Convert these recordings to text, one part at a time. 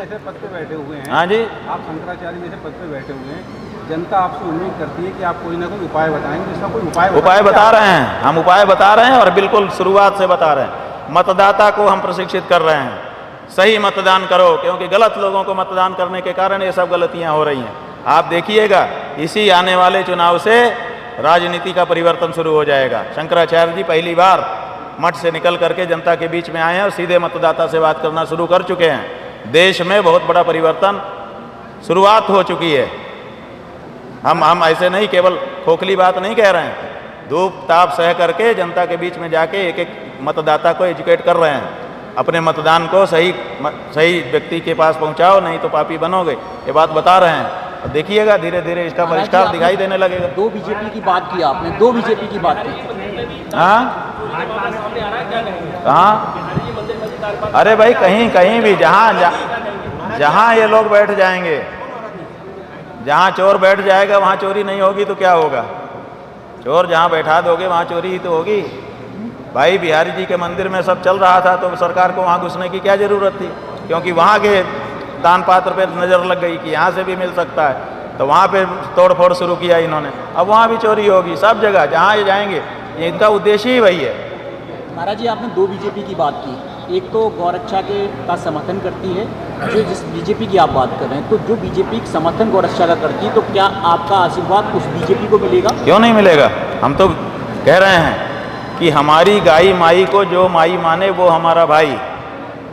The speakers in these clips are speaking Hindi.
ऐसे पद पे बैठे हुए हैं। हाँ जी, आप शंकराचार्य जैसे पद पे बैठे हुए हैं, जनता आपसे उम्मीद करती है कि आप कोई ना कोई उपाय बताएंगे। इसका कोई उपाय बता रहे हैं, हम उपाय बता रहे हैं और बिल्कुल शुरुआत से बता रहे हैं। मतदाता को हम प्रशिक्षित कर रहे हैं, सही मतदान करो, क्योंकि गलत लोगों को मतदान करने के कारण ये सब गलतियां हो रही हैं। आप देखिएगा, इसी आने वाले चुनाव से राजनीति का परिवर्तन शुरू हो जाएगा। शंकराचार्य जी पहली बार मठ से निकल करके जनता के बीच में आए हैं और सीधे मतदाता से बात करना शुरू कर चुके हैं। देश में बहुत बड़ा परिवर्तन शुरुआत हो चुकी है। हम ऐसे नहीं केवल खोखली बात नहीं कह रहे हैं, धूप ताप सह करके जनता के बीच में जाके एक एक मतदाता को एजुकेट कर रहे हैं। अपने मतदान को सही व्यक्ति के पास पहुंचाओ, नहीं तो पापी बनोगे, ये बात बता रहे हैं। और देखिएगा धीरे धीरे इसका परिष्कार दिखाई देने लगेगा। दो बीजेपी की बात की आपने, दो बीजेपी की बात की। हाँ कहाँ? अरे भाई कहीं कहीं भी जहाँ ये लोग बैठ जाएंगे, जहाँ चोर बैठ जाएगा वहाँ चोरी नहीं होगी तो क्या होगा? चोर जहाँ बैठा दोगे वहाँ चोरी ही तो होगी। भाई बिहारी जी के मंदिर में सब चल रहा था तो सरकार को वहाँ घुसने की क्या ज़रूरत थी? क्योंकि वहाँ के दान पात्र पे नज़र लग गई कि यहाँ से भी मिल सकता है, तो वहाँ पे तोड़ फोड़ शुरू किया इन्होंने। अब वहाँ भी चोरी होगी, सब जगह जहाँ ये जाएंगे, इनका उद्देश्य ही वही है। महाराज जी, आपने दो बीजेपी की बात की, एक तो गौरक्षा का समर्थन करती है, जो जिस बीजेपी की आप बात कर रहे हैं, तो जो बीजेपी समर्थन गौरक्षा का करती है, तो क्या आपका आशीर्वाद उस बीजेपी को मिलेगा? क्यों नहीं मिलेगा? हम तो कह रहे हैं कि हमारी गाई माई को जो माई माने वो हमारा भाई,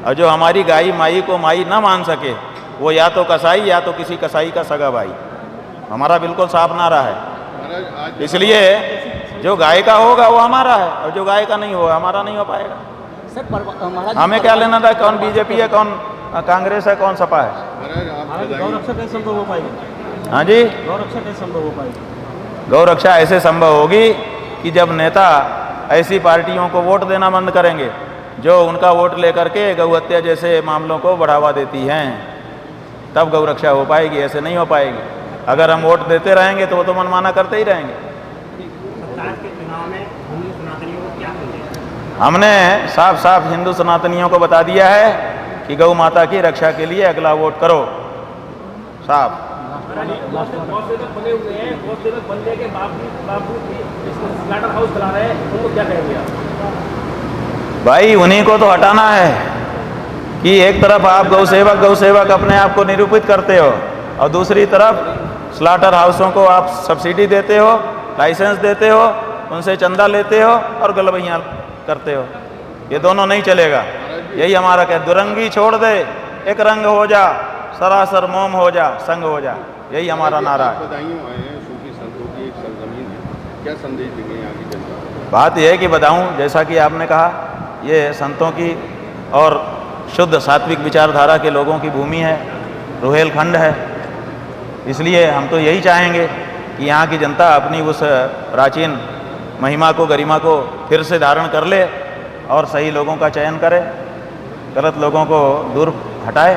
और जो हमारी गाई माई को माई ना मान सके वो या तो कसाई या तो किसी कसाई का सगा भाई। हमारा बिल्कुल साफ नारा है। इसलिए जो गाय का होगा वो हमारा है, और जो गाय का नहीं होगा हमारा नहीं हो पाएगा। सर महाराज, हमें क्या लेना था कौन बीजेपी है, कौन कांग्रेस है, कौन सपा है? गौरक्षा कैसे संभव हो पाएगी? हाँ जी, गौरक्षा कैसे संभव हो पाएगी? गौरक्षा ऐसे संभव होगी कि जब नेता ऐसी पार्टियों को वोट देना बंद करेंगे जो उनका वोट लेकर के गौ हत्या जैसे मामलों को बढ़ावा देती हैं, तब गौरक्षा हो पाएगी। ऐसे नहीं हो पाएगी। अगर हम वोट देते रहेंगे तो वो तो मनमाना करते ही रहेंगे। हमने साफ साफ हिंदू सनातनियों को बता दिया है कि गौ माता की रक्षा के लिए अगला वोट करो। साफ बने हुए हैं, बनने के बावजूद भी स्लॉटर हाउस चला रहे हैं, उनको क्या कहेंगे आप? भाई उन्हीं को तो हटाना है कि एक तरफ आप गौ सेवक अपने आप को निरूपित करते हो, और दूसरी तरफ स्लॉटर हाउसों को आप सब्सिडी देते हो, लाइसेंस देते हो, उनसे चंदा लेते हो और गलबैयाँ करते हो। ये दोनों नहीं चलेगा। यही हमारा क्या, दुरंगी छोड़ दे, एक रंग हो जा, सरासर मोम हो जा, संग हो जा, यही हमारा नारा है। क्या संदेश देंगे यहाँ की जनता? बात यह है कि बताऊं, जैसा कि आपने कहा, ये संतों की और शुद्ध सात्विक विचारधारा के लोगों की भूमि है, रुहेलखंड है। इसलिए हम तो यही चाहेंगे कि यहाँ की जनता अपनी उस प्राचीन महिमा को, गरिमा को फिर से धारण कर ले और सही लोगों का चयन करे, गलत लोगों को दूर हटाए।